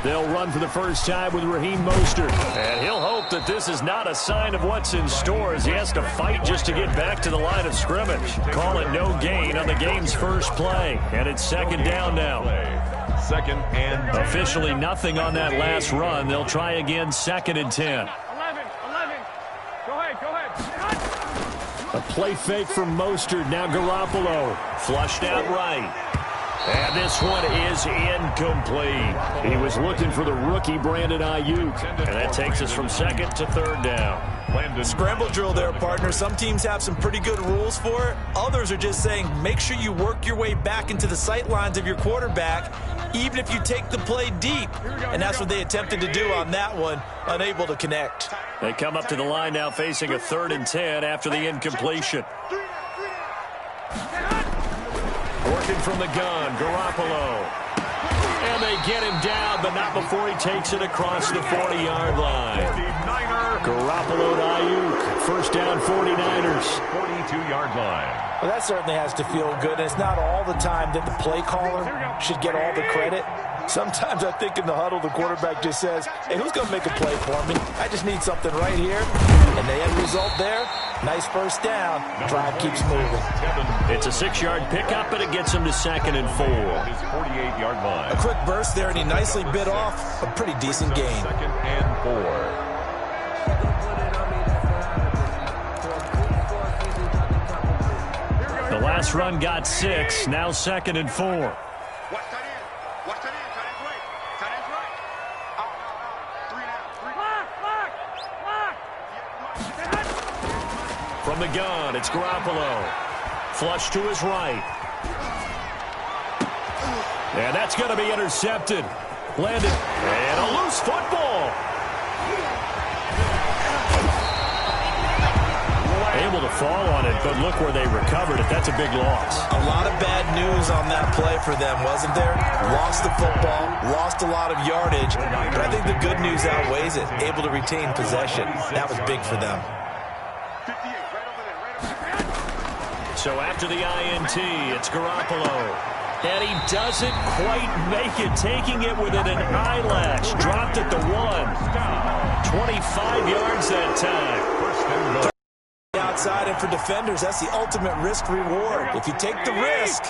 They'll run for the first time with Raheem Mostert. And he'll hope that this is not a sign of what's in store as he has to fight just to get back to the line of scrimmage. Call it no gain on the game's first play. And it's second down now. Second and 10. Officially nothing on that last run. They'll try again, second and 10. 11. Go ahead. A play fake from Mostert. Now Garoppolo. Flushed out right. And this one is incomplete. He was looking for the rookie Brandon Ayuk. And that takes us from second to third down. Scramble drill there, partner. Some teams have some pretty good rules for it. Others are just saying make sure you work your way back into the sight lines of your quarterback, even if you take the play deep. And that's what they attempted to do on that one, unable to connect. They come up to the line now facing a 3rd and 10 after the incompletion. Working from the gun, Garoppolo. And they get him down, but not before he takes it across the 40-yard line. Garoppolo to Ayuk. First down, 49ers. 42-yard line. Well, that certainly has to feel good. And it's not all the time that the play caller should get all the credit. Sometimes I think in the huddle, the quarterback just says, hey, who's going to make a play for me? I just need something right here. And the end result there, nice first down. Drive keeps moving. It's a 6-yard pickup, and it gets him to 2nd and 4. His 48-yard line. A quick burst there, and he nicely bit off a pretty decent gain. 2nd and 4. The last run got 6, now 2nd and 4. From the gun, it's Garoppolo. Flush to his right. And that's going to be intercepted. Landed. And a loose football. Able to fall on it, but look where they recovered it. That's a big loss. A lot of bad news on that play for them, wasn't there? Lost the football, lost a lot of yardage, but I think the good news outweighs it. Able to retain possession. That was big for them. So after the INT, it's Garoppolo. And he doesn't quite make it, taking it within an eyelash. Dropped at the 1. 25 yards that time. Outside, and for defenders, that's the ultimate risk-reward. If you take the risk,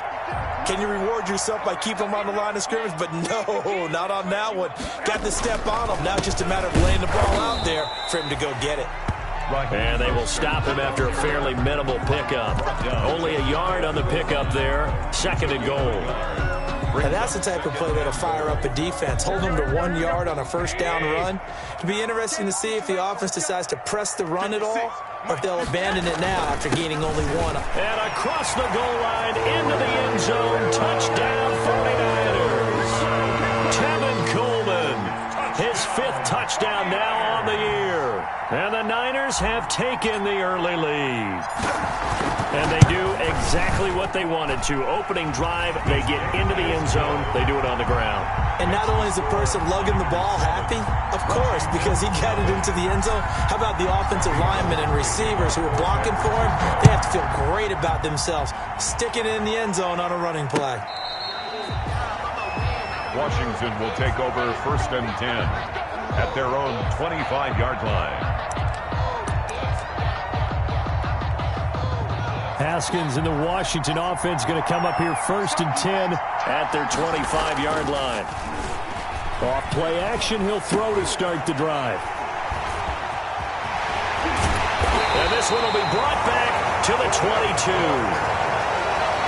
can you reward yourself by keeping them on the line of scrimmage? But no, not on that one. Got to step on him. Now it's just a matter of laying the ball out there for him to go get it. And they will stop him after a fairly minimal pickup. Only a yard on the pickup there. 2nd and goal. And that's the type of play that'll fire up a defense. Hold them to 1 yard on a first down run. It'll be interesting to see if the offense decides to press the run at all, or if they'll abandon it now after gaining only 1. And across the goal line, into the end zone. Touchdown, 49ers. Tevin Coleman, his 5th touchdown now on the year. And the Niners have taken the early lead. And they do exactly what they wanted to. Opening drive, they get into the end zone. They do it on the ground. And not only is the person lugging the ball happy, of course, because he got it into the end zone. How about the offensive linemen and receivers who are blocking for him? They have to feel great about themselves, sticking it in the end zone on a running play. Washington will take over 1st and 10 at their own 25-yard line. Haskins and the Washington offense going to come up here 1st and 10 at their 25-yard line. Off play action, he'll throw to start the drive. And this one will be brought back to the 22.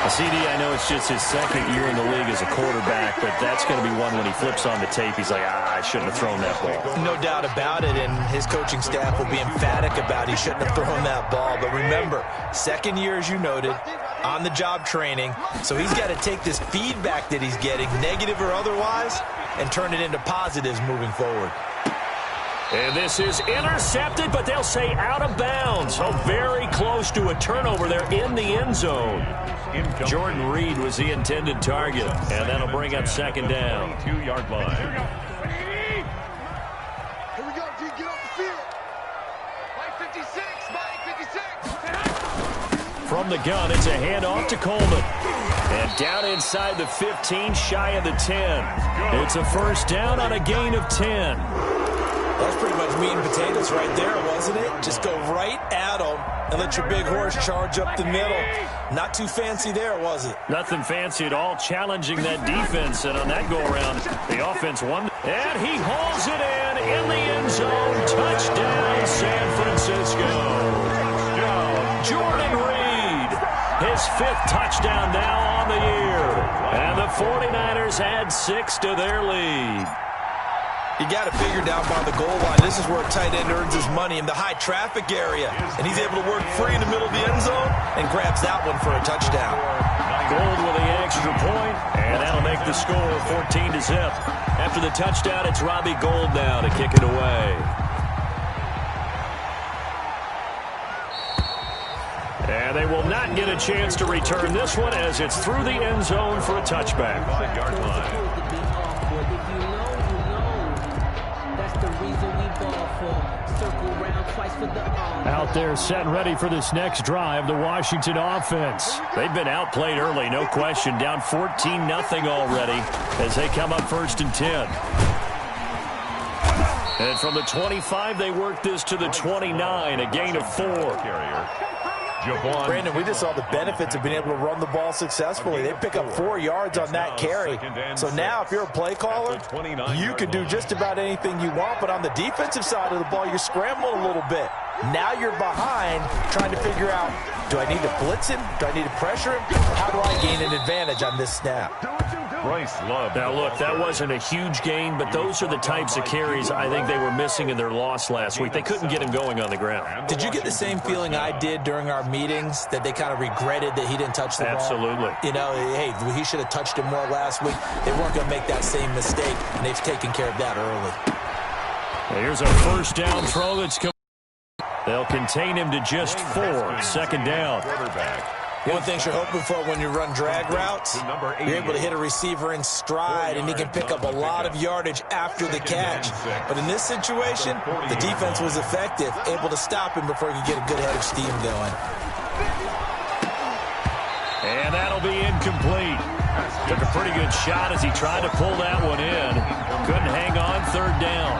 CD, I know it's just his 2nd year in the league as a quarterback, but that's going to be one when he flips on the tape. He's like, I shouldn't have thrown that ball. No doubt about it, and his coaching staff will be emphatic about he shouldn't have thrown that ball. But remember, 2nd year, as you noted, on-the-job training, so he's got to take this feedback that he's getting, negative or otherwise, and turn it into positives moving forward. And this is intercepted, but they'll say out of bounds. So very close to a turnover there in the end zone. Jordan Reed was the intended target, and that'll bring up 2nd down. 2-yard line. Here we go, D. Get off the field. Mike 56, Mike 56. From the gun, it's a handoff to Coleman. And down inside the 15, shy of the 10. It's a first down on a gain of 10. That's pretty much meat and potatoes right there, wasn't it? Just go right at them and let your big horse charge up the middle. Not too fancy there, was it? Nothing fancy at all, challenging that defense. And on that go-around, the offense won. And he hauls it in the end zone. Touchdown, San Francisco. Jordan Reed, his 5th touchdown now on the year. And the 49ers add 6 to their lead. You got to figure down by the goal line. This is where a tight end earns his money in the high traffic area. And he's able to work free in the middle of the end zone and grabs that one for a touchdown. Gold with the extra point, and that'll make the score 14-0. After the touchdown, it's Robbie Gould now to kick it away. And they will not get a chance to return this one as it's through the end zone for a touchback. 5-yard line. Out there set and ready for this next drive, the Washington offense. They've been outplayed early, no question. Down 14-0 already as they come up 1st and 10. And from the 25, they work this to the 29, a gain of 4. Brandon, we just saw the benefits of being able to run the ball successfully. They pick up 4 yards on that carry. So now if you're a play caller, you can do just about anything you want. But on the defensive side of the ball, you're scrambling a little bit. Now you're behind trying to figure out, do I need to blitz him? Do I need to pressure him? How do I gain an advantage on this snap? Now, look, that wasn't a huge gain, but those are the types of carries I think they were missing in their loss last week. They couldn't get him going on the ground. Did you get the same feeling I did during our meetings, that they kind of regretted that he didn't touch the ball? Absolutely. You know, hey, he should have touched him more last week. They weren't going to make that same mistake, and they've taken care of that early. Here's a first down throw that's come. They'll contain him to just 4. 2nd down. One thing you're hoping for when you run drag routes, you're able to hit a receiver in stride, and he can pick up a lot of yardage after the catch. But in this situation, the defense was effective, able to stop him before he could get a good head of steam going. And that'll be incomplete. Took a pretty good shot as he tried to pull that one in. Couldn't hang on. 3rd down.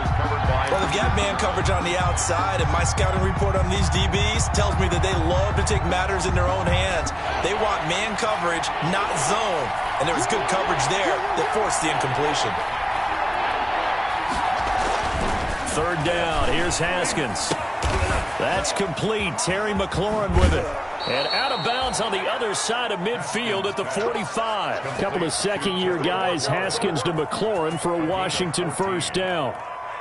Well, they've got man coverage on the outside, and my scouting report on these DBs tells me that they love to take matters in their own hands. They want man coverage, not zone. And there was good coverage there that forced the incompletion. 3rd down. Here's Haskins. That's complete. Terry McLaurin with it. And out of bounds on the other side of midfield at the 45. A couple of second-year guys, Haskins to McLaurin for a Washington first down.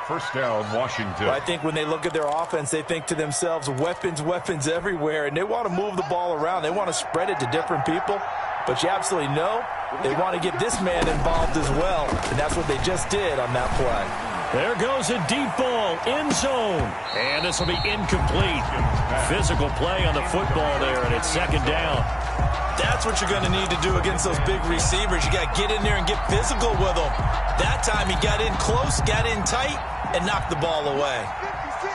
First down, Washington. Well, I think when they look at their offense, they think to themselves, weapons, weapons everywhere, and they want to move the ball around. They want to spread it to different people. But you absolutely know they want to get this man involved as well, and that's what they just did on that play. There goes a deep ball, end zone. And this will be incomplete. Physical play on the football there, and it's 2nd down. That's what you're going to need to do against those big receivers. You got to get in there and get physical with them. That time he got in close, got in tight, and knocked the ball away.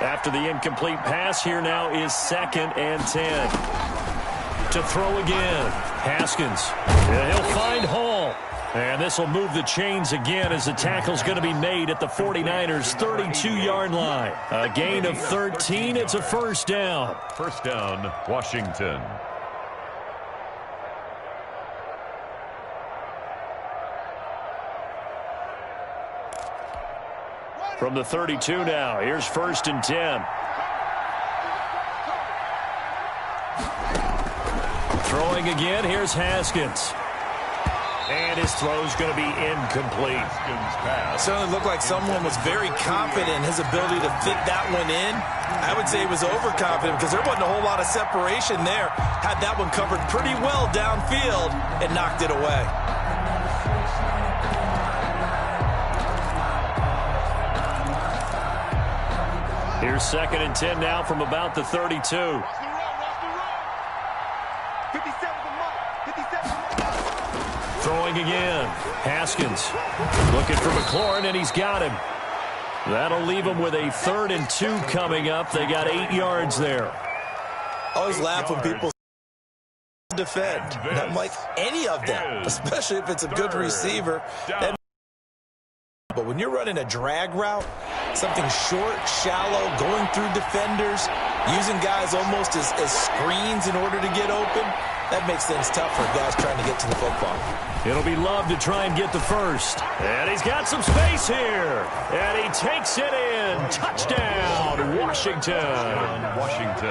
After the incomplete pass, here now is 2nd and 10. To throw again, Haskins. And he'll find Hall. And this will move the chains again as the tackle's going to be made at the 49ers' 32-yard line. A gain of 13. It's a first down. First down, Washington. From the 32 now, here's 1st and 10. Throwing again, here's Haskins. And his throw's going to be incomplete. Certainly looked like someone was very confident in his ability to fit that one in. I would say he was overconfident because there wasn't a whole lot of separation there. Had that one covered pretty well downfield and knocked it away. Here's 2nd and 10 now from about the 32. Throwing again. Haskins looking for McLaurin, and he's got him. That'll leave him with a 3rd and 2 coming up. They got 8 yards there. I always laugh when people defend. And I'm like, any of them, especially if it's a good receiver. But when you're running a drag route, something short, shallow, going through defenders, using guys almost as screens in order to get open, that makes things tough for guys trying to get to the football. It'll be Love to try and get the first. And he's got some space here. And he takes it in. Touchdown, Washington.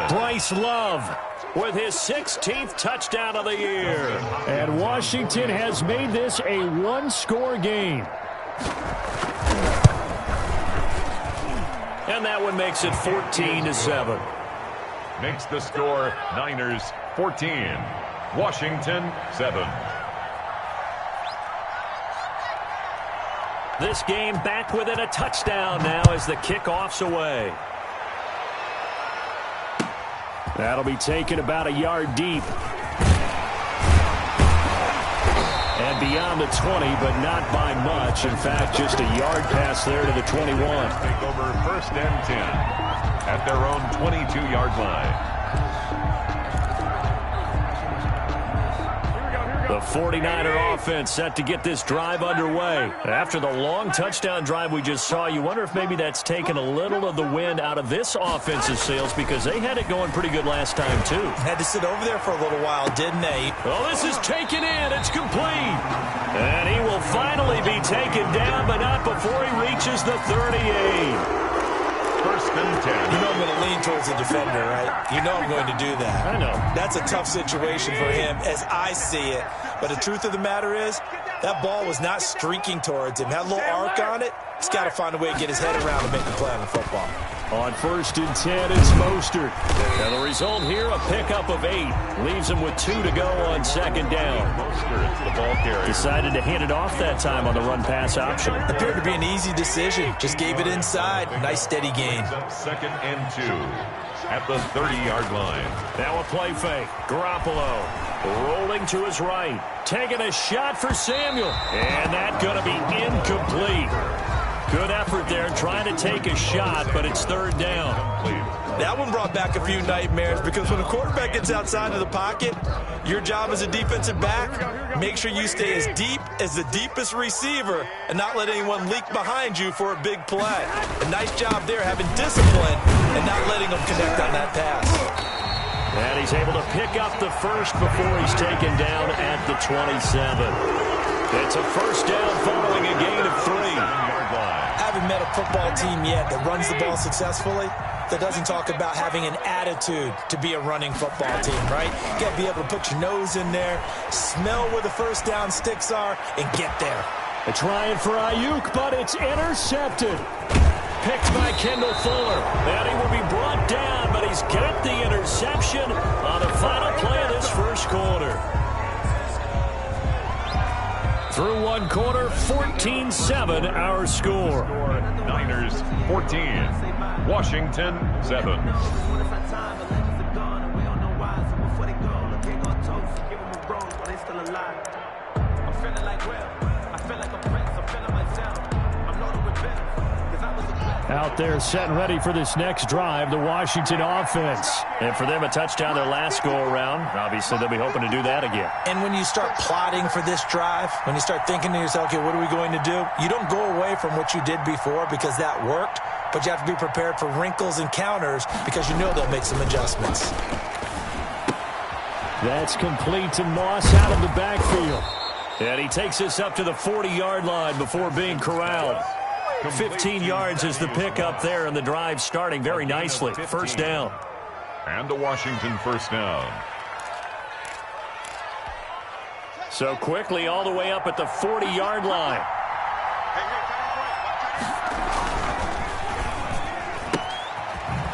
Bryce Love with his 16th touchdown of the year. And Washington has made this a one-score game. And that one makes it 14-7. Makes the score Niners 14, Washington 7. This game back within a touchdown now as the kickoff's away. That'll be taken about a yard deep. And beyond the 20, but not by much. In fact, just a yard pass there to the 21. Take over first and 10 at their own 22-yard line. The 49er offense set to get this drive underway. After the long touchdown drive we just saw, you wonder if maybe that's taken a little of the wind out of this offensive sails because they had it going pretty good last time, too. Had to sit over there for a little while, didn't they? Well, this is taken in. It's complete. And he will finally be taken down, but not before he reaches the 38. First and 10. You know I'm going to lean towards the defender, right? You know I'm going to do that. I know. That's a tough situation for him as I see it. But the truth of the matter is, that ball was not streaking towards him. That little arc on it, he's got to find a way to get his head around and make a play on the football. On first and 10, it's Mostert. And the result here, a pickup of 8. Leaves him with 2 to go on second down. Mostert, the ball carrier. Decided to hand it off that time on the run-pass option. Appeared to be an easy decision. Just gave it inside. Nice, steady gain. Second and 2 at the 30-yard line. Now a play fake. Garoppolo rolling to his right. Taking a shot for Samuel. And that's going to be incomplete. Good effort there trying to take a shot, but it's third down. That one brought back a few nightmares because when a quarterback gets outside of the pocket, your job as a defensive back, make sure you stay as deep as the deepest receiver and not let anyone leak behind you for a big play. A nice job there having discipline and not letting them connect on that pass. And he's able to pick up the first before he's taken down at the 27. It's a first down following a gain of 3. I haven't met a football team yet that runs the ball successfully that doesn't talk about having an attitude to be a running football team, right? You got to be able to put your nose in there, smell where the first down sticks are, and get there. They're trying for Ayuk, but it's intercepted. Picked by Kendall Fuller. And he will be brought down, but he's got the interception on the final play of this first quarter. Through one quarter, 14-7 our score. Niners 14, Washington 7. Out there set and ready for this next drive, the Washington offense. And for them, a touchdown their last go-around. Obviously, they'll be hoping to do that again. And when you start plotting for this drive, when you start thinking to yourself, okay, what are we going to do? You don't go away from what you did before because that worked, but you have to be prepared for wrinkles and counters because you know they'll make some adjustments. That's complete to Moss out of the backfield. And he takes us up to the 40-yard line before being corralled. 15 yards is the pickup there, and the drive starting very nicely. First down. And the Washington first down. So quickly all the way up at the 40-yard line.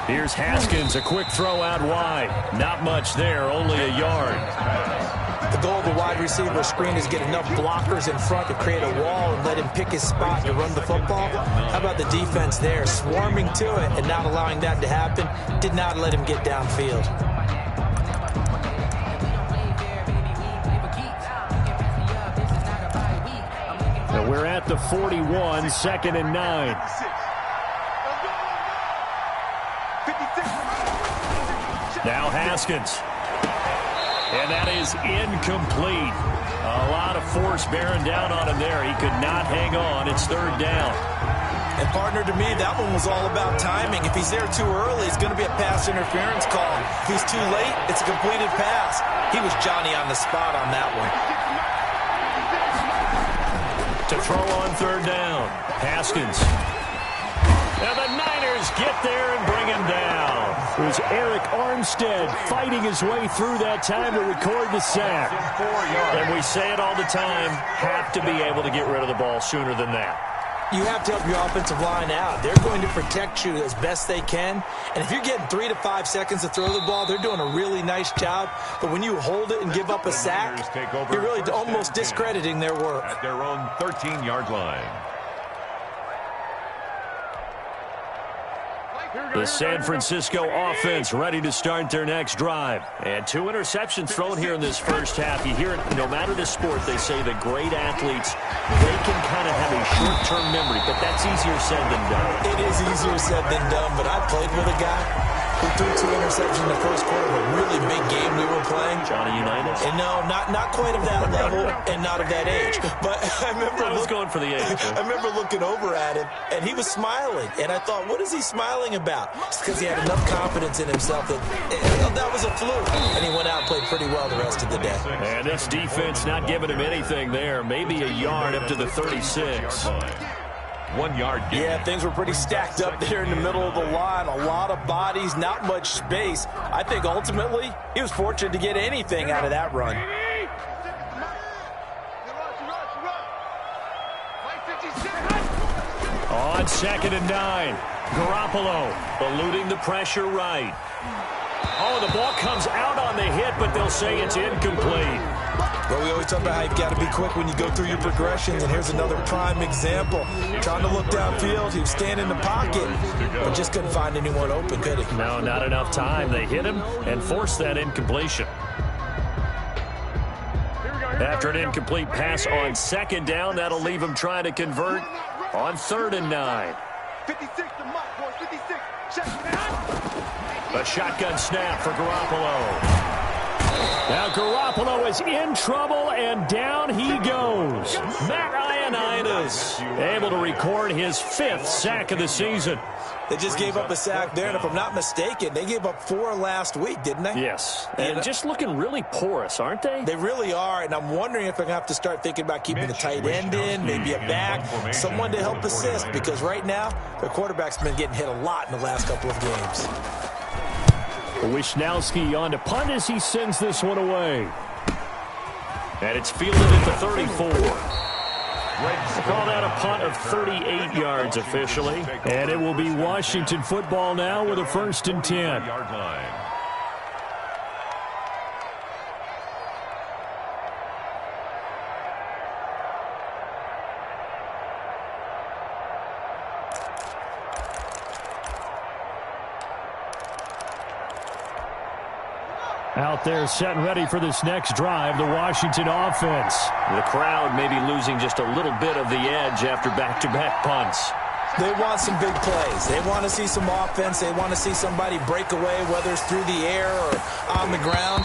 Here's Haskins, a quick throw out wide. Not much there, only a yard. The goal of the wide receiver screen is get enough blockers in front to create a wall and let him pick his spot to run the football. How about the defense there, swarming to it and not allowing that to happen? Did not let him get downfield. So we're at the 41, second and 9. Now Haskins. And that is incomplete. A lot of force bearing down on him there. He could not hang on. It's third down. And partner, to me, that one was all about timing. If he's there too early, it's going to be a pass interference call. If he's too late, it's a completed pass. He was Johnny on the spot on that one. To throw on third down, Haskins. And the Niners get there and bring him down. It was Eric Armstead fighting his way through that time to record the sack. And we say it all the time, have to be able to get rid of the ball sooner than that. You have to help your offensive line out. They're going to protect you as best they can. And if you're getting 3 to 5 seconds to throw the ball, they're doing a really nice job. But when you hold it and give up a sack, you're really almost discrediting their work. At their own 13-yard line. The San Francisco offense ready to start their next drive. And 2 interceptions thrown here in this first half. You hear it, no matter the sport, they say the great athletes, they can kind of have a short-term memory, but that's easier said than done. It is easier said than done, but I played with a guy who threw 2 interceptions in the first quarter of a really big game we were playing. Johnny Unitas? And no, not quite of that level and not of that age. But I remember I was going for the age. I remember looking over at him, and he was smiling. And I thought, what is he smiling about? It's because he had enough confidence in himself that that was a fluke. And he went out and played pretty well the rest of the day. And this defense not giving him anything there. Maybe a yard up to the 36. 1 yard gain. Yeah, things were pretty stacked up there in the middle of the line. A lot of bodies, not much space. I think ultimately he was fortunate to get anything out of that run. On 2nd and 9, Garoppolo eluding the pressure right. Oh, the ball comes out on the hit, but they'll say it's incomplete. But we always talk about how you've got to be quick when you go through your progressions, and here's another prime example. Trying to look downfield, he was standing in the pocket, but just couldn't find anyone open, could he? No, not enough time. They hit him and forced that incompletion. After an incomplete pass on 2nd down, that'll leave him trying to convert on 3rd and 9. 56 to Mike, boys, 56. A shotgun snap for Garoppolo. Now Garoppolo is in trouble, and down he goes. Matt Ioannidis able to record his 5th sack of the season. They just gave up a sack there, and if I'm not mistaken, they gave up 4 last week, didn't they? Yes, and just looking really porous, aren't they? They really are, and I'm wondering if I'm going to have to start thinking about keeping the tight end in, maybe a back, someone to help assist, because right now, their quarterback's been getting hit a lot in the last couple of games. Wisnowski on to punt as he sends this one away. And it's fielded at the 34. We'll call that a punt of 38 yards officially. And it will be Washington football now with a 1st and 10. Yard line. Out there set and ready for this next drive, the Washington offense. The crowd may be losing just a little bit of the edge after back-to-back punts. They want some big plays. They want to see some offense. They want to see somebody break away, whether it's through the air or on the ground.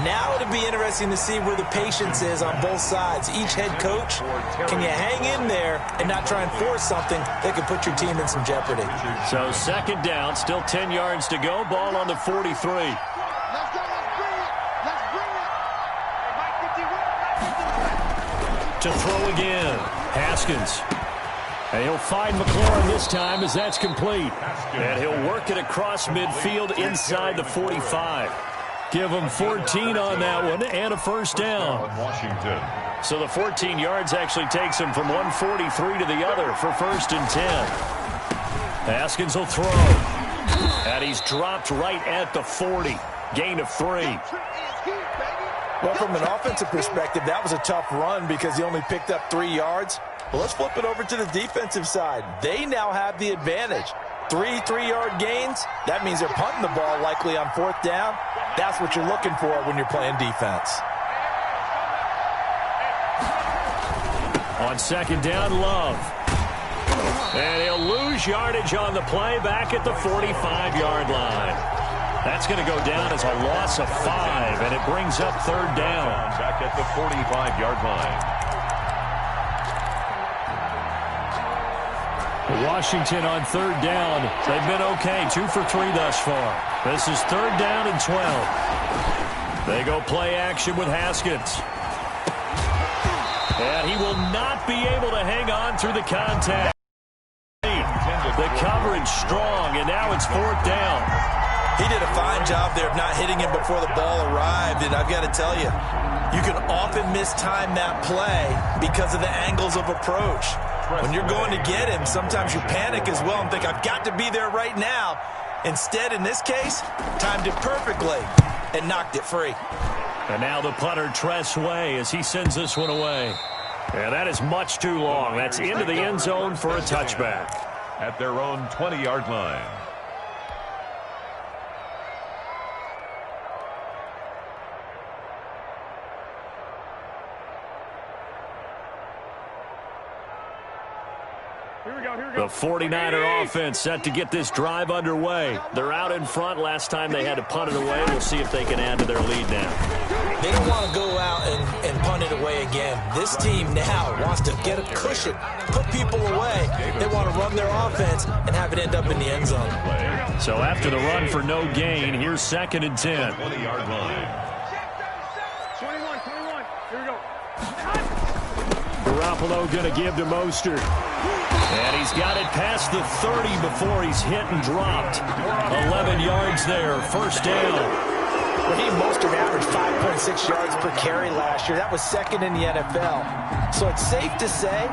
Now it'll be interesting to see where the patience is on both sides. Each head coach, can you hang in there and not try and force something that could put your team in some jeopardy? So 2nd down, still 10 yards to go. Ball on the 43. To throw again, Haskins. And he'll find McLaurin this time as that's complete. And he'll work it across midfield inside the 45. Give him 14 on that one and a 1st down. Washington. So the 14 yards actually takes him from 143 to the other for 1st and 10. Haskins will throw. And he's dropped right at the 40. Gain of 3. Well, from an offensive perspective, that was a tough run because he only picked up 3 yards. Well, let's flip it over to the defensive side. They now have the advantage. 3 3-yard gains. That means they're punting the ball likely on 4th down. That's what you're looking for when you're playing defense. On 2nd down, Love. And he'll lose yardage on the play back at the 45-yard line. That's going to go down as a loss of 5, and it brings up third down. Back at the 45-yard line. Washington on third down. They've been okay, 2 for 3 thus far. This is third down and 12. They go play action with Haskins. And he will not be able to hang on through the contact. The coverage strong, and now it's fourth down. He did a fine job there of not hitting him before the ball arrived, and I've got to tell you, you can often mistime that play because of the angles of approach. When you're going to get him, sometimes you panic as well and think, I've got to be there right now. Instead, in this case, timed it perfectly and knocked it free. And now the punter, Tress Way, as he sends this one away. And that is much too long. That's into the end zone for a touchback. At their own 20-yard line. The 49er offense set to get this drive underway. They're out in front. Last time they had to punt it away. We'll see if they can add to their lead now. They don't want to go out and punt it away again. This team now wants to get a cushion, put people away. They want to run their offense and have it end up in the end zone. So after the run for no gain, here's second and 10. 20-yard line. 21. Here we go. Garoppolo going to give to Mostert. And he's got it past the 30 before he's hit and dropped. 11 yards there, first down. Raheem Mostert averaged 5.6 yards per carry last year. That was second in the NFL. So it's safe to say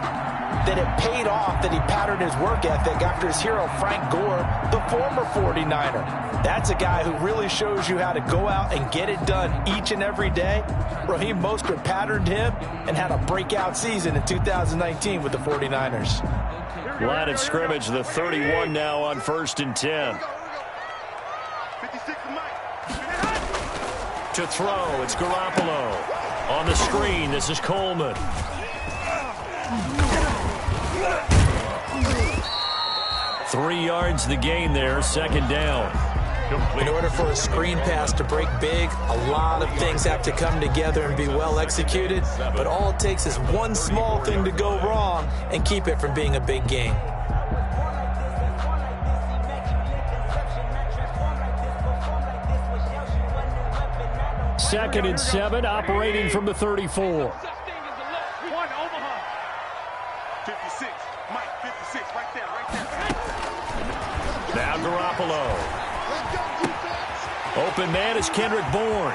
that it paid off that he patterned his work ethic after his hero Frank Gore, the former 49er. That's a guy who really shows you how to go out and get it done each and every day. Raheem Mostert patterned him and had a breakout season in 2019 with the 49ers. Line of scrimmage, the 31 now on first and 10. 56 Mike. To throw, it's Garoppolo. On the screen, this is Coleman. Three yards the gain there, second down. In order for a screen pass to break big, a lot of things have to come together and be well executed. But all it takes is one small thing to go wrong and keep it from being a big gain. Second and 7, operating from the 34. 56. Mike, 56. Right there. Now Garoppolo. Open man is Kendrick Bourne.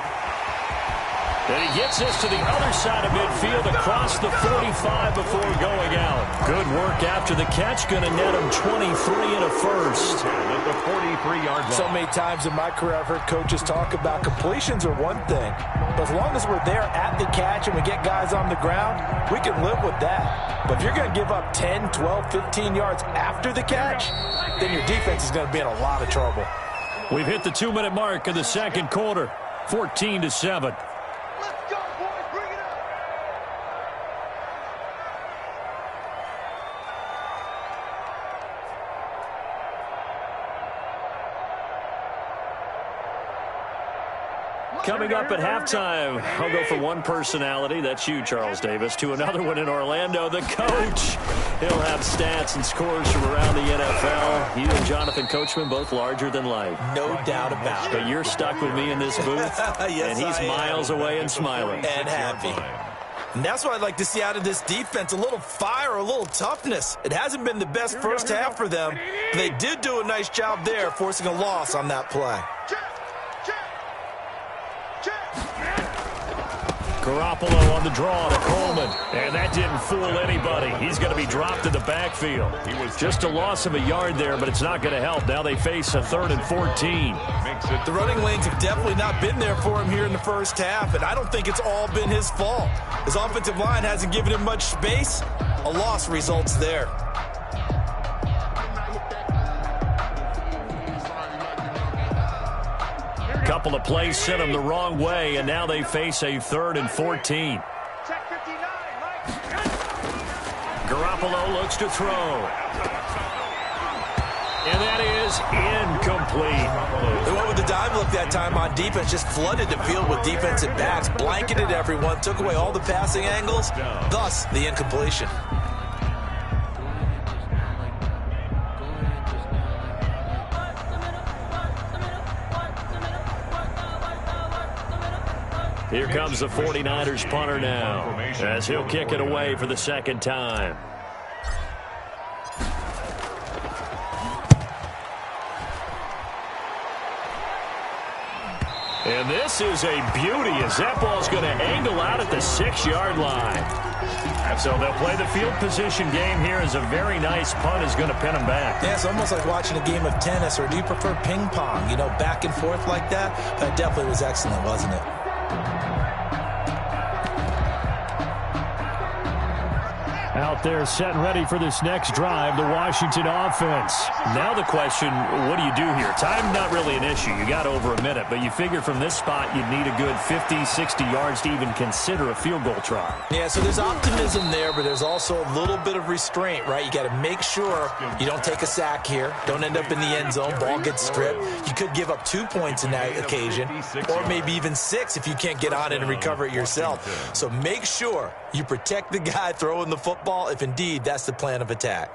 And he gets this to the other side of midfield across the 45 before going out. Good work after the catch. Going to net him 23 and a first. At the 43-yard line. So many times in my career I've heard coaches talk about completions are one thing. But as long as we're there at the catch and we get guys on the ground, we can live with that. But if you're going to give up 10, 12, 15 yards after the catch, then your defense is going to be in a lot of trouble. We've hit the 2-minute mark of the second quarter. 14-7. Let's go, boys. Bring it up. Coming up at halftime, I'll go from one personality, that's you, Charles Davis, to another one in Orlando, the coach. He'll have stats and scores from around the NFL. You and Jonathan Coachman, both larger than life. No doubt about it. But you're stuck with me in this booth, Yes, and he's miles away and smiling. And happy. And that's what I'd like to see out of this defense, a little fire, a little toughness. It hasn't been the best first half for them, but they did do a nice job there, forcing a loss on that play. Garoppolo on the draw to Coleman. And that didn't fool anybody. He's going to be dropped in the backfield. He was just a loss of a yard there, but it's not going to help. Now they face a 3rd and 14. The running lanes have definitely not been there for him here in the first half, and I don't think it's all been his fault. His offensive line hasn't given him much space. A loss results there. Couple of plays sent them the wrong way, and now they face a 3rd and 14. Garoppolo looks to throw. And that is incomplete. They went with the dime look that time on defense, just flooded the field with defensive backs, blanketed everyone, took away all the passing angles, thus the incompletion. Here comes the 49ers punter now, as he'll kick it away for the second time. And this is a beauty as that ball's going to angle out at the 6-yard line. So they'll play the field position game here as a very nice punt is going to pin them back. Yeah, it's almost like watching a game of tennis, or do you prefer ping pong? You know, back and forth like that? That definitely was excellent, wasn't it? Out there set and ready for this next drive, the Washington offense. Now the question, what do you do here? Time not really an issue. You got over a minute, but you figure from this spot you'd need a good 50, 60 yards to even consider a field goal try. Yeah, so there's optimism there, but there's also a little bit of restraint, right? You got to make sure you don't take a sack here, don't end up in the end zone, ball gets stripped. You could give up 2 points in that occasion, or maybe even 6 if you can't get on it and recover it yourself. So make sure you protect the guy throwing the football if indeed that's the plan of attack.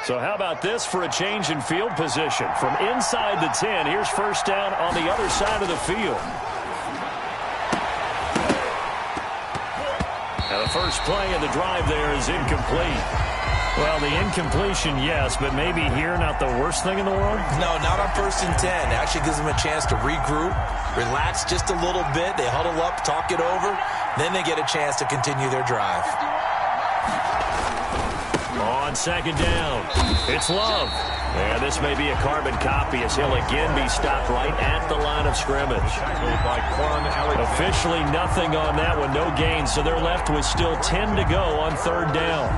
So how about this for a change in field position? From inside the 10, here's first down on the other side of the field. Now the first play of the drive there is incomplete. Well, the incompletion, yes, but maybe here not the worst thing in the world? No, not on 1st and 10. It actually gives them a chance to regroup, relax just a little bit. They huddle up, talk it over, then they get a chance to continue their drive. On second down, it's Love. And this may be a carbon copy as he'll again be stopped right at the line of scrimmage. Officially nothing on that one, no gain, so they're left with still 10 to go on third down.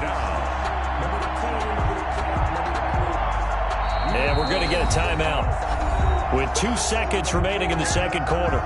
And we're going to get a timeout with 2 seconds remaining in the second quarter.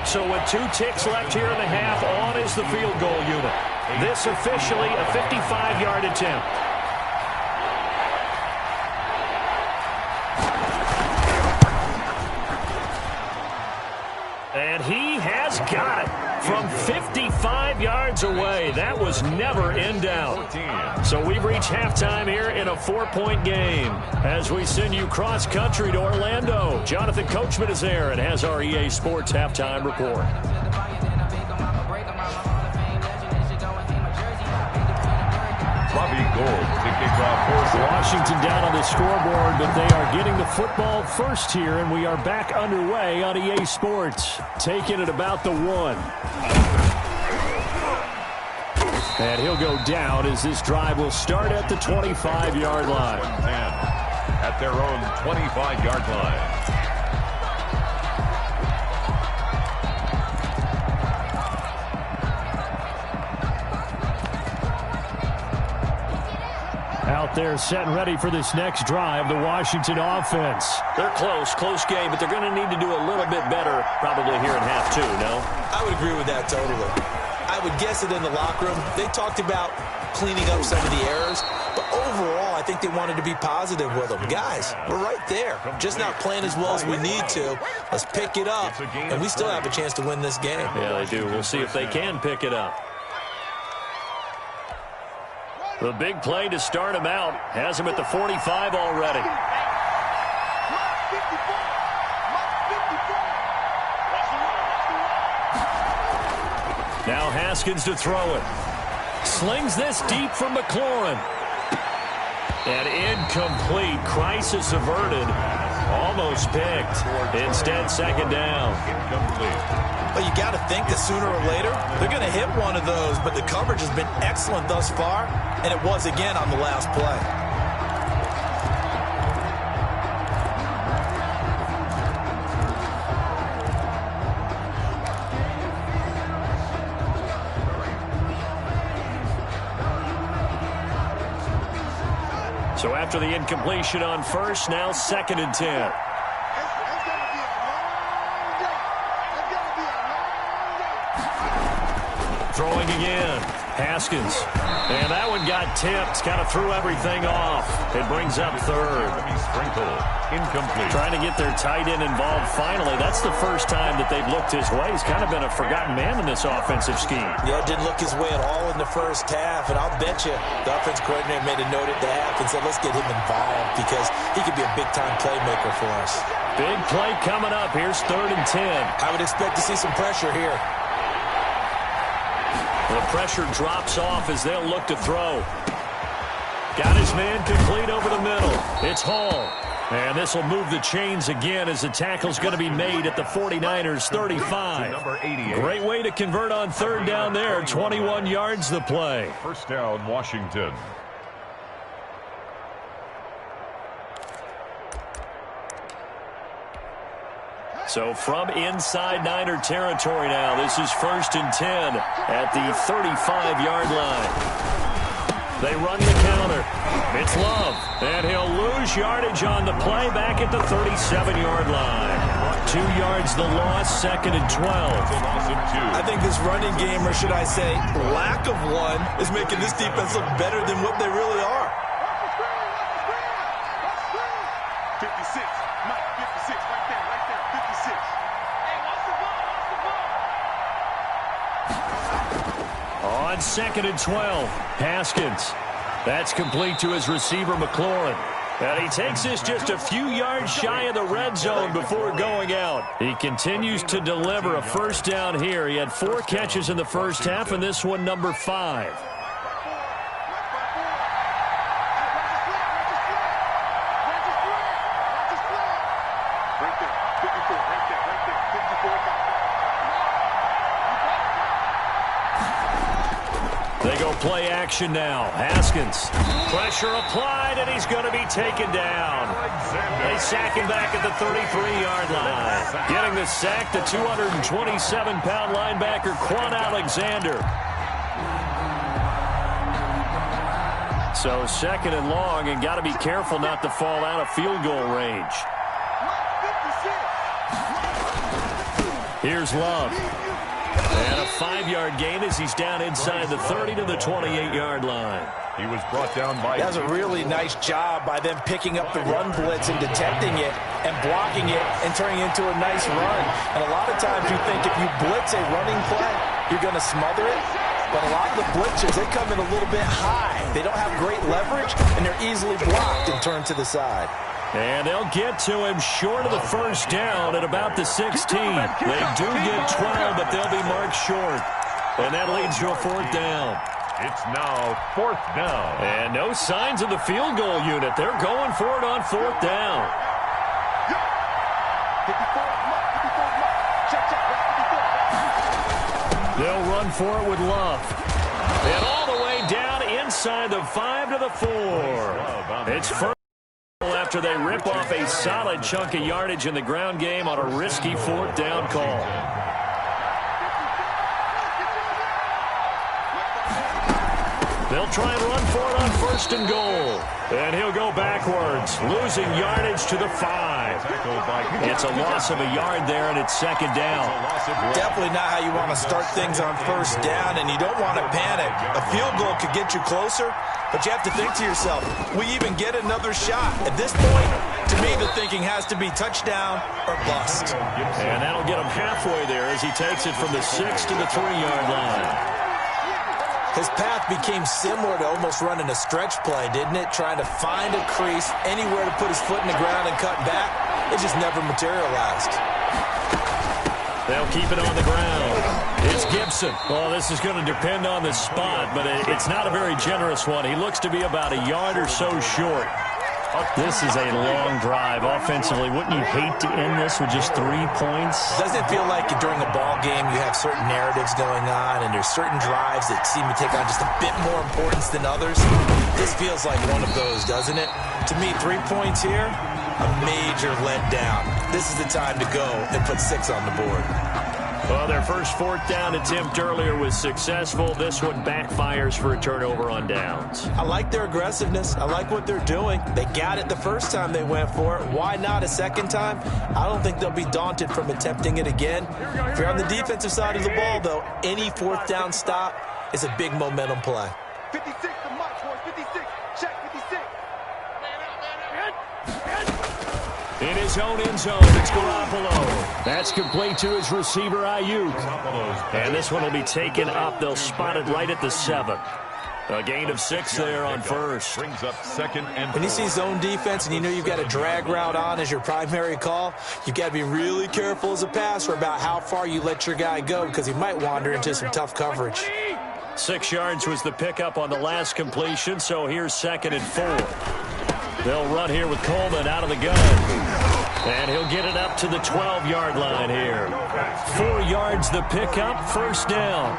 So with 2 ticks left here in the half, on is the field goal unit. This officially a 55-yard attempt. And he has got it from 55 yards away. That was never in doubt. So we've reached halftime here in a 4-point game. As we send you cross-country to Orlando, Jonathan Coachman is there and has our EA Sports halftime report. Washington down on the scoreboard, but they are getting the football first here, and we are back underway on EA Sports. Taking it about the 1. And he'll go down as this drive will start at the 25-yard line. At their own 25-yard line. Out there set and ready for this next drive, the Washington offense. They're close game, but they're going to need to do a little bit better probably here in half 2, no? I would agree with that totally. I would guess it in the locker room. They talked about cleaning up some of the errors, but overall, I think they wanted to be positive with them. Guys, we're right there. Just not playing as well as we need to. Let's pick it up, and we still have a chance to win this game. Yeah, they do. We'll see if they can pick it up. The big play to start him out has him at the 45 already. Now Haskins to throw it. Slings this deep from McLaurin. And incomplete. Crisis averted. Almost picked. Instead, second down. Incomplete. Well, you got to think that sooner or later, they're going to hit one of those, but the coverage has been excellent thus far, and it was again on the last play. So after the incompletion on first, now 2nd and 10. Throwing again. Haskins. And that one got tipped. Kind of threw everything off. It brings up third. Sprinkle. Incomplete. Trying to get their tight end involved finally. That's the first time that they've looked his way. He's kind of been a forgotten man in this offensive scheme. Yeah, didn't look his way at all in the first half. And I'll bet you the offense coordinator made a note at the half and said, let's get him involved because he could be a big-time playmaker for us. Big play coming up. Here's 3rd and 10. I would expect to see some pressure here. The pressure drops off as they'll look to throw. Got his man complete over the middle. It's Hall. And this will move the chains again as the tackle's going to be made at the 49ers 35. Number 88. Great way to convert on 3rd down there. 21 yards the play. First down, Washington. So from inside Niner territory now, this is 1st and 10 at the 35-yard line. They run the counter. It's Love. And he'll lose yardage on the play back at the 37-yard line. 2 yards the loss, 2nd and 12. I think this running game, or should I say lack of one, is making this defense look better than what they really are. 56. Mike, 56. Right there. 56. Hey, watch the ball. On 2nd and 12, Haskins. That's complete to his receiver, McLaurin. And he takes this just a few yards shy of the red zone before going out. He continues to deliver a first down here. He had 4 catches in the first half, and this one number 5. They go play action now. Haskins. Pressure applied, and he's going to be taken down. They sack him back at the 33-yard line. Getting the sack, the 227-pound linebacker, Quan Alexander. So 2nd and long, and got to be careful not to fall out of field goal range. Here's Love. And a 5-yard gain as he's down inside the 30 to the 28-yard line. He was brought down by... That's a really nice job by them picking up the run blitz and detecting it and blocking it and turning it into a nice run. And a lot of times you think if you blitz a running play, you're going to smother it. But a lot of the blitzers, they come in a little bit high. They don't have great leverage, and they're easily blocked and turned to the side. And they'll get to him short of the first down at about the 16. They do get 12, but they'll be marked short. And that leads to a 4th down. It's now 4th down. And no signs of the field goal unit. They're going for it on 4th down. They'll run for it with Love. And all the way down inside the 5 to the 4. It's first after they rip off a solid chunk of yardage in the ground game on a risky 4th down call. They'll try and run for it on 1st and goal. And he'll go backwards, losing yardage to the 5. It's a loss of a yard there, and it's 2nd down. Definitely not how you want to start things on 1st down, and you don't want to panic. A field goal could get you closer, but you have to think to yourself, we even get another shot. At this point, to me, the thinking has to be touchdown or bust. And that'll get him halfway there as he takes it from the 6 to the 3-yard line. His path became similar to almost running a stretch play, didn't it? Trying to find a crease, anywhere to put his foot in the ground and cut back. It just never materialized. They'll keep it on the ground. It's Gibson. Well, this is going to depend on the spot, but it's not a very generous one. He looks to be about a yard or so short. This is a long drive offensively. Wouldn't you hate to end this with just 3 points? Doesn't it feel like during a ball game you have certain narratives going on and there's certain drives that seem to take on just a bit more importance than others? This feels like one of those, doesn't it? To me, 3 points here, a major letdown. This is the time to go and put 6 on the board. Well, their first 4th down attempt earlier was successful. This one backfires for a turnover on downs. I like their aggressiveness. I like what they're doing. They got it the first time they went for it. Why not a second time? I don't think they'll be daunted from attempting it again. If you're on the defensive side of the ball, though, any 4th down stop is a big momentum play. 56 to Mike, boys. 56. Check 56. In his own end zone, it's Garoppolo. That's complete to his receiver, Ayuk. And this one will be taken up. They'll spot it right at the 7. A gain of 6 there on first. Brings up 2nd and 4. When you see zone defense and you know you've got a drag route on as your primary call, you've got to be really careful as a passer about how far you let your guy go because he might wander into some tough coverage. 6 yards was the pickup on the last completion, so here's 2nd and 4. They'll run here with Coleman out of the gun. And he'll get it up to the 12-yard line here. 4 yards the pickup, first down.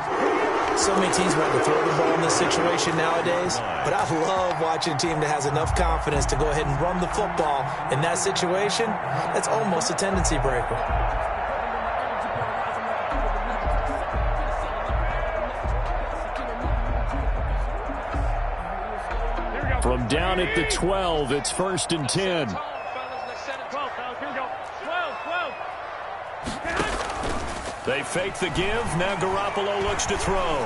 So many teams want to throw the ball in this situation nowadays, but I love watching a team that has enough confidence to go ahead and run the football. In that situation, that's almost a tendency breaker. From down at the 12, it's 1st and 10. They fake the give. Now Garoppolo looks to throw.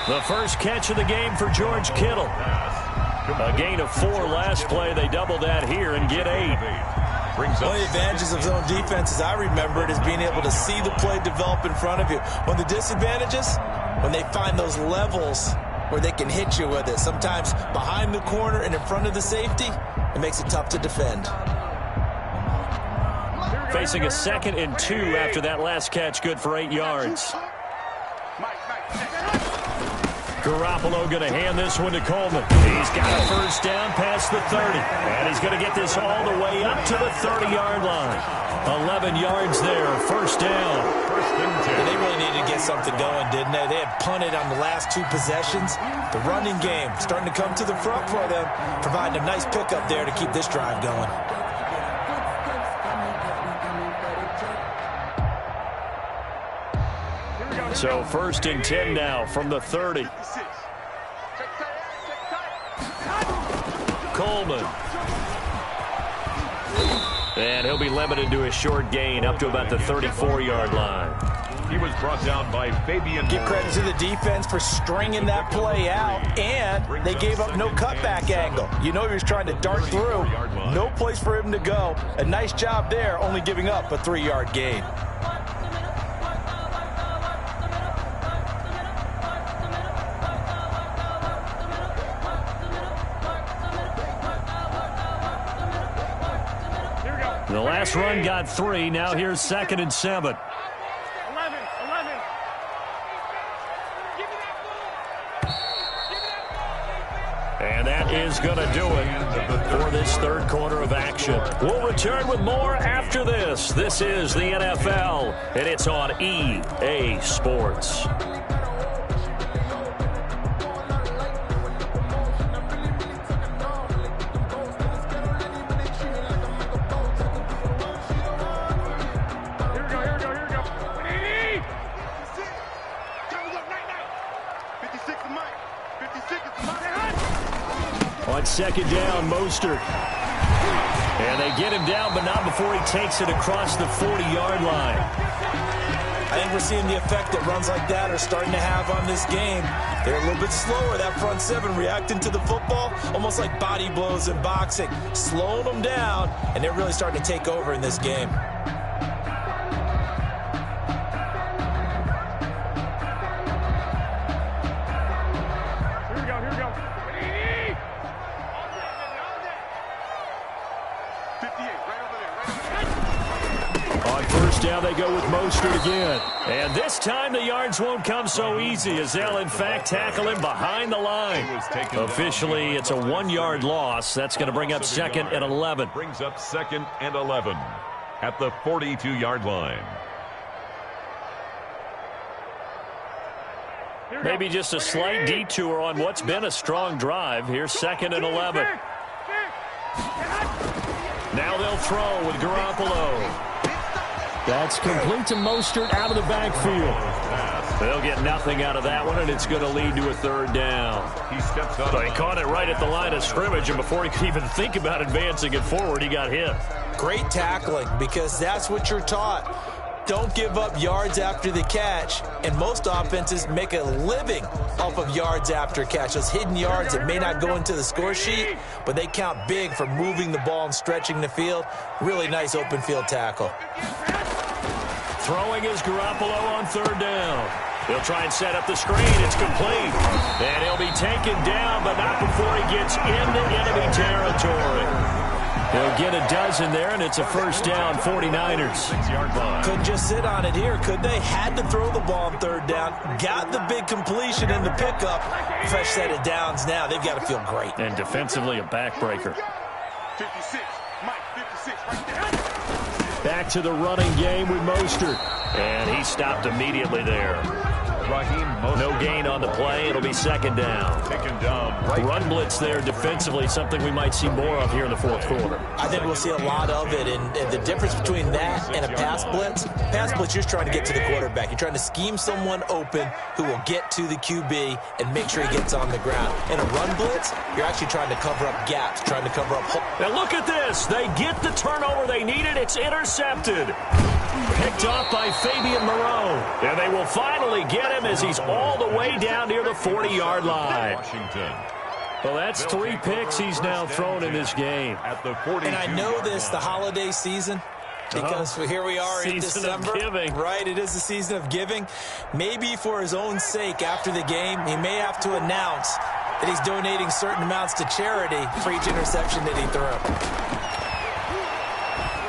The first catch of the game for George Kittle. A gain of 4 last play. They double that here and get 8. One of the advantages of zone defense, as I remember it, is being able to see the play develop in front of you. One of the disadvantages, when they find those levels where they can hit you with it. Sometimes behind the corner and in front of the safety, it makes it tough to defend. Facing a 2nd and 2 after that last catch, good for 8 yards. Garoppolo going to hand this one to Coleman. He's got a first down past the 30. And he's going to get this all the way up to the 30-yard line. 11 yards there, first down. And they really needed to get something going, didn't they? They had punted on the last 2 possessions. The running game starting to come to the front for them, providing a nice pickup there to keep this drive going. So 1st and 10 now from the 30. Coleman. And he'll be limited to a short gain up to about the 34-yard line. He was brought down by Fabian. Give credit to the defense for stringing that play out, and they gave up no cutback angle. You know he was trying to dart through. No place for him to go. A nice job there, only giving up a 3-yard gain. The last run got 3. Now here's 2nd and 7. And that is going to do it for this 3rd quarter of action. We'll return with more after this. This is the NFL, and it's on EA Sports. On 2nd down, Mostert. And they get him down, but not before he takes it across the 40-yard line. I think we're seeing the effect that runs like that are starting to have on this game. They're a little bit slower, that front 7, reacting to the football, almost like body blows in boxing, slowing them down, and they're really starting to take over in this game. On first down, they go with Mostert again. And this time, the yards won't come so easy as they'll, in fact, tackle him behind the line. Officially, it's a 1-yard loss. That's going to bring up 2nd and 11. Brings up 2nd and 11 at the 42-yard line. Maybe just a slight detour on what's been a strong drive. Here's 2nd and 11. Now they'll throw with Garoppolo. That's complete to Mostert out of the backfield. They'll get nothing out of that one, and it's going to lead to a 3rd down. He steps up. So he caught it right at the line of scrimmage, and before he could even think about advancing it forward, he got hit. Great tackling, because that's what you're taught. Don't give up yards after the catch, and most offenses make a living off of yards after catch. Those hidden yards that may not go into the score sheet, but they count big for moving the ball and stretching the field. Really nice open field tackle. Throwing is Garoppolo on 3rd down. He'll try and set up the screen. It's complete. And he'll be taken down, but not before he gets into enemy territory. They'll get a dozen there, and it's a 1st down, 49ers. 6-yard line. Couldn't just sit on it here, could they? Had to throw the ball on 3rd down. Got the big completion in the pickup. Fresh set of downs now. They've got to feel great. And defensively, a backbreaker. 56. Mike, 56 right there. Back to the running game with Mostert. And he stopped immediately there. Raheem Mostert. No gain on the play. It'll be 2nd down. Taken down right. Run blitz there defensively, something we might see more of here in the 4th quarter. I think we'll see a lot of it, and the difference between that and a pass blitz, you're just trying to get to the quarterback. You're trying to scheme someone open who will get to the QB and make sure he gets on the ground. In a run blitz, you're actually trying to cover up gaps, trying to cover up holes. Now look at this. They get the turnover they needed. It's intercepted. Picked off by Fabian Moreau. And they will finally get him as he's all the way down near the 40-yard line. Washington. Well, that's 3 picks he's now thrown in this game. At the 42. And I know this, the holiday season, because here we are in December. Season of giving. Right, it is the season of giving. Maybe for his own sake, after the game, he may have to announce that he's donating certain amounts to charity for each interception that he threw.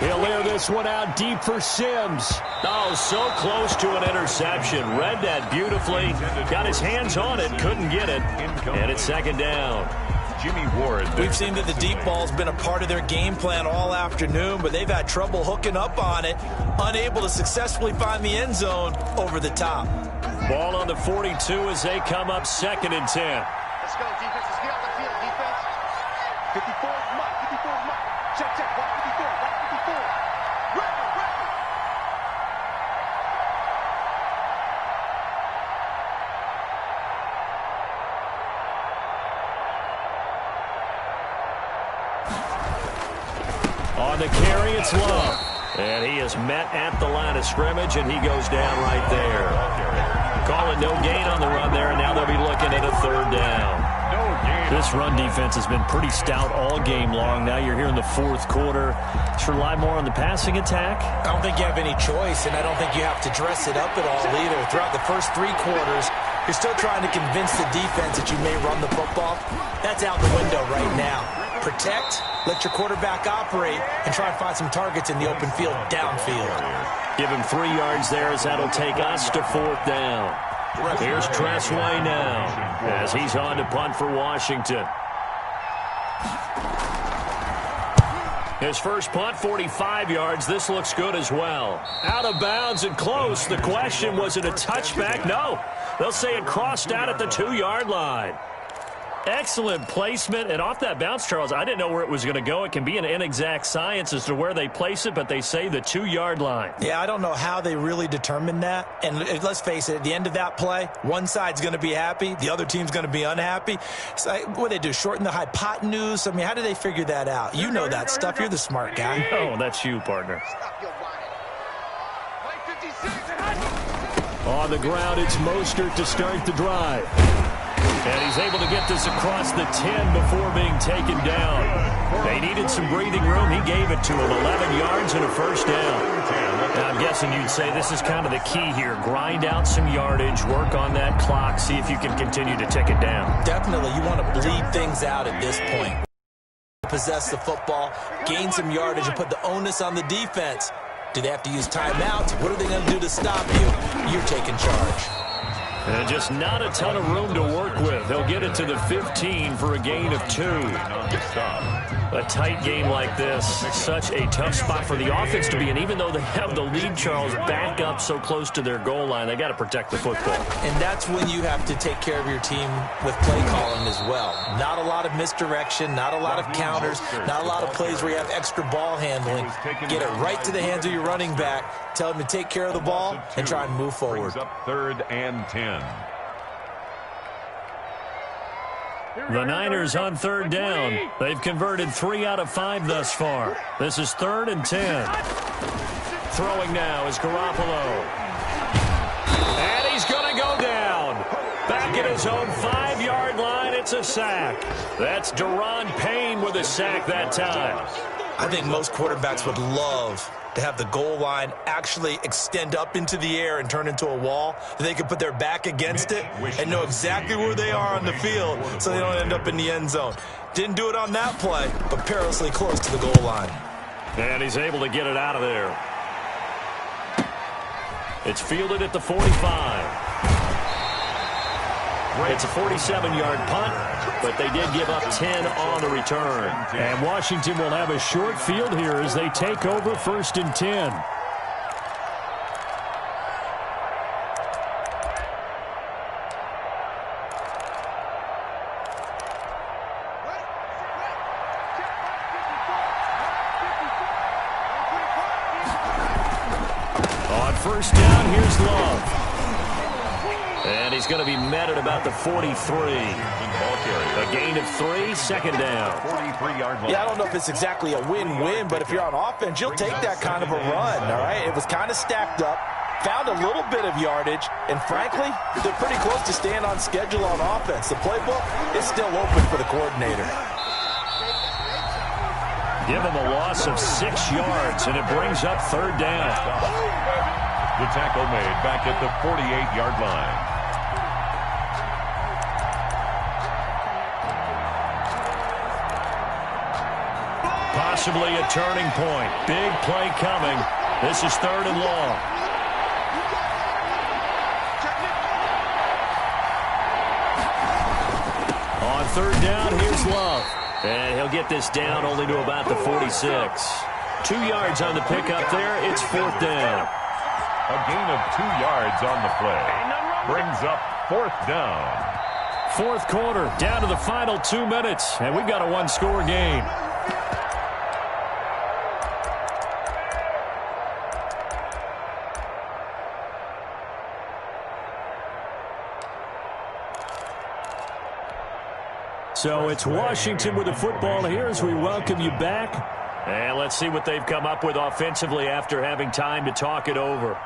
He'll air this one out deep for Sims. Oh, so close to an interception. Read that beautifully. Got his hands on it, couldn't get it. And it's 2nd down. Jimmy Ward. We've seen that the deep ball's been a part of their game plan all afternoon, but they've had trouble hooking up on it, unable to successfully find the end zone over the top. Ball on the 42 as they come up 2nd and 10. Let's go, defense. Let's get out the field, defense. 54 is Mike. 54 is Mike. Check, check. 154. 154. Record, record. On the carry, it's Love. And he is met at the line of scrimmage, and he goes down right there. Calling no gain on the run there, and now they'll be looking at a 3rd down. This run defense has been pretty stout all game long. Now you're here in the 4th quarter. Just rely more on the passing attack. I don't think you have any choice, and I don't think you have to dress it up at all either. Throughout the first 3 quarters, you're still trying to convince the defense that you may run the football. That's out the window right now. Protect, let your quarterback operate, and try and find some targets in the open field downfield. Give him 3 yards there as that'll take us to 4th down. Here's Tressway now as he's on to punt for Washington. His first punt, 45 yards. This looks good as well. Out of bounds and close. The question, was it a touchback? No. They'll say it crossed out at the 2-yard line. Excellent placement, and off that bounce, Charles, I didn't know where it was going to go. It can be an inexact science as to where they place it, but they say the 2-yard line. Yeah, I don't know how they really determined that. And let's face it, at the end of that play, one side's going to be happy, the other team's going to be unhappy. So, what do they do, shorten the hypotenuse? I mean, how do they figure that out? You know that stuff. You're the smart guy. Oh, that's you, partner. Stop your whining. Play 56. On the ground, it's Mostert to start the drive. And he's able to get this across the 10 before being taken down. They needed some breathing room. He gave it to him. 11 yards and a 1st down. Now, I'm guessing you'd say this is kind of the key here. Grind out some yardage, work on that clock, see if you can continue to tick it down. Definitely. You want to bleed things out at this point. Possess the football, gain some yardage, and put the onus on the defense Do they have to use timeouts? What are they going to do to stop you? You're taking charge. And just not a ton of room to work with. They'll get it to the 15 for a gain of 2. A tight game like this, such a tough spot for the offense to be in. Even though they have the lead, Charles, back up so close to their goal line, they got to protect the football. And that's when you have to take care of your team with play calling as well. Not a lot of misdirection, not a lot of counters, not a lot of plays where you have extra ball handling. Get it right to the hands of your running back, tell him to take care of the ball, and try and move forward. Brings up 3rd and 10. The Niners on 3rd down. They've converted 3 out of 5 thus far. This is 3rd and 10. Throwing now is Garoppolo. And he's going to go down. Back at his own 5-yard line, it's a sack. That's Daron Payne with a sack that time. I think most quarterbacks would love to have the goal line actually extend up into the air and turn into a wall. They could put their back against it and know exactly where they are on the field so they don't end up in the end zone. Didn't do it on that play, but perilously close to the goal line. And he's able to get it out of there. It's fielded at the 45. It's a 47-yard punt, but they did give up 10 on the return. And Washington will have a short field here as they take over 1st and 10. On 1st down, here's Love. And he's going to be met at about the 43. A gain of 3, 2nd down. 43-yard line. Yeah, I don't know if it's exactly a win-win, but if you're on offense, you'll take that kind of a run, all right? It was kind of stacked up, found a little bit of yardage, and frankly, they're pretty close to staying on schedule on offense. The playbook is still open for the coordinator. Give him a loss of 6 yards, and it brings up 3rd down. The tackle made back at the 48-yard line. Possibly a turning point. Big play coming. This is 3rd and long. On 3rd down, here's Love. And he'll get this down only to about the 46. 2 yards on the pickup there. It's 4th down. A gain of 2 yards on the play. Brings up 4th down. 4th quarter, down to the final 2 minutes. And we've got a 1-score game. So it's Washington with the football here as we welcome you back. And let's see what they've come up with offensively after having time to talk it over.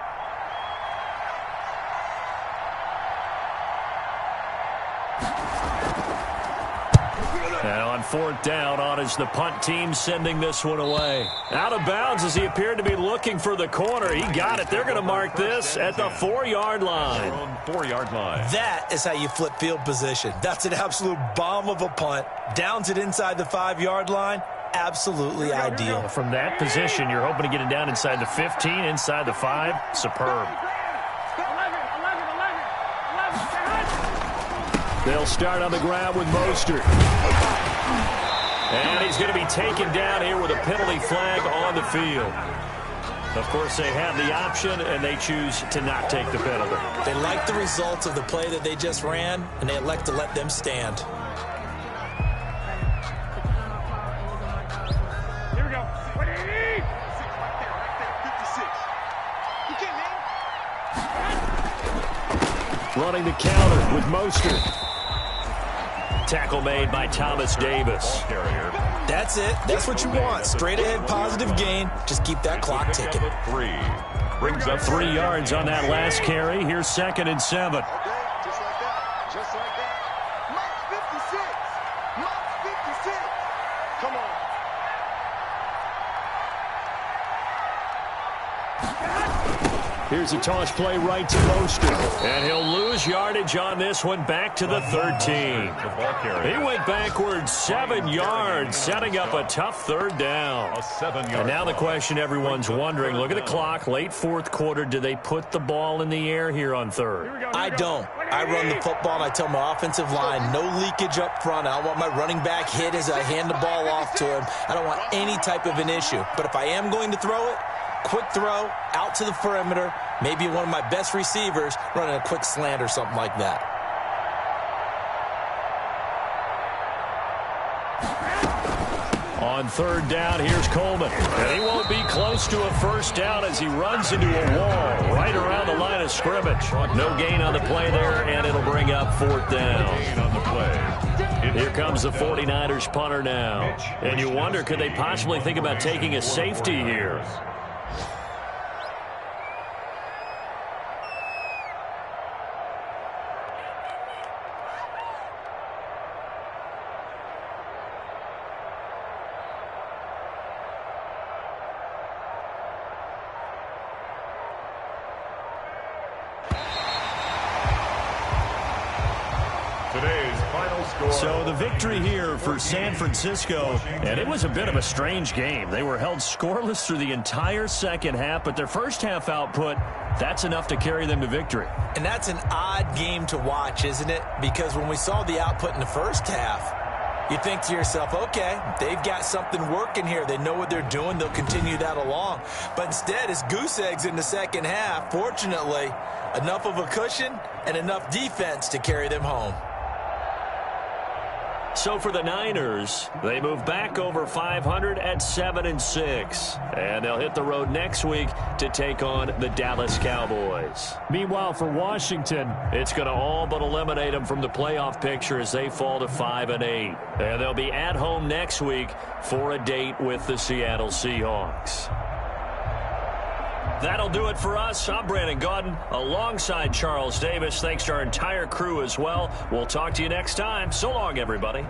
And on 4th down, on is the punt team sending this one away. Out of bounds as he appeared to be looking for the corner. He got it. They're going to mark this at the 4-yard line. 4-yard line. That is how you flip field position. That's an absolute bomb of a punt. Downs it inside the 5-yard line. Absolutely ideal. From that position, you're hoping to get it down inside the 15, inside the 5. Superb. They'll start on the ground with Mostert. And he's going to be taken down here with a penalty flag on the field. Of course, they have the option, and they choose to not take the penalty. They like the results of the play that they just ran, and they elect to let them stand. Here we go. What do you need? 6 right there, 56. You can't, man. Running the counter with Mostert. Tackle made by Thomas Davis. That's it. That's what you want. Straight ahead, positive gain. Just keep that clock ticking. 3. Brings up 3 yards on that last carry. Here's 2nd and 7. Okay, just like that. Just like that. Mark 56. Mark 56. Come on. Here's a toss play right to Mostert. And he'll lose yardage on this one, back to the 13. He went backwards 7 yards, setting up a tough third down. And now the question everyone's wondering, look at the clock, late fourth quarter, do they put the ball in the air here on third? I don't. I run the football, and I tell my offensive line, no leakage up front. I don't want my running back hit as I hand the ball off to him. I don't want any type of an issue. But if I am going to throw it, quick throw, out to the perimeter, maybe one of my best receivers running a quick slant or something like that. On third down, here's Coleman. And he won't be close to a first down as he runs into a wall right around the line of scrimmage. No gain on the play there, and it'll bring up fourth down. Here comes the 49ers punter now. And you wonder, could they possibly think about taking a safety here? So the victory here for San Francisco, and it was a bit of a strange game. They were held scoreless through the entire second half, but their first half output, that's enough to carry them to victory. And that's an odd game to watch, isn't it? Because when we saw the output in the first half, you think to yourself, okay, they've got something working here. They know what they're doing. They'll continue that along. But instead, it's goose eggs in the second half. Fortunately, enough of a cushion and enough defense to carry them home. So for the Niners, they move back over 500 at 7-6. And they'll hit the road next week to take on the Dallas Cowboys. Meanwhile, for Washington, it's going to all but eliminate them from the playoff picture as they fall to 5-8. And they'll be at home next week for a date with the Seattle Seahawks. That'll do it for us. I'm Brandon Gaudin alongside Charles Davis. Thanks to our entire crew as well. We'll talk to you next time. So long, everybody.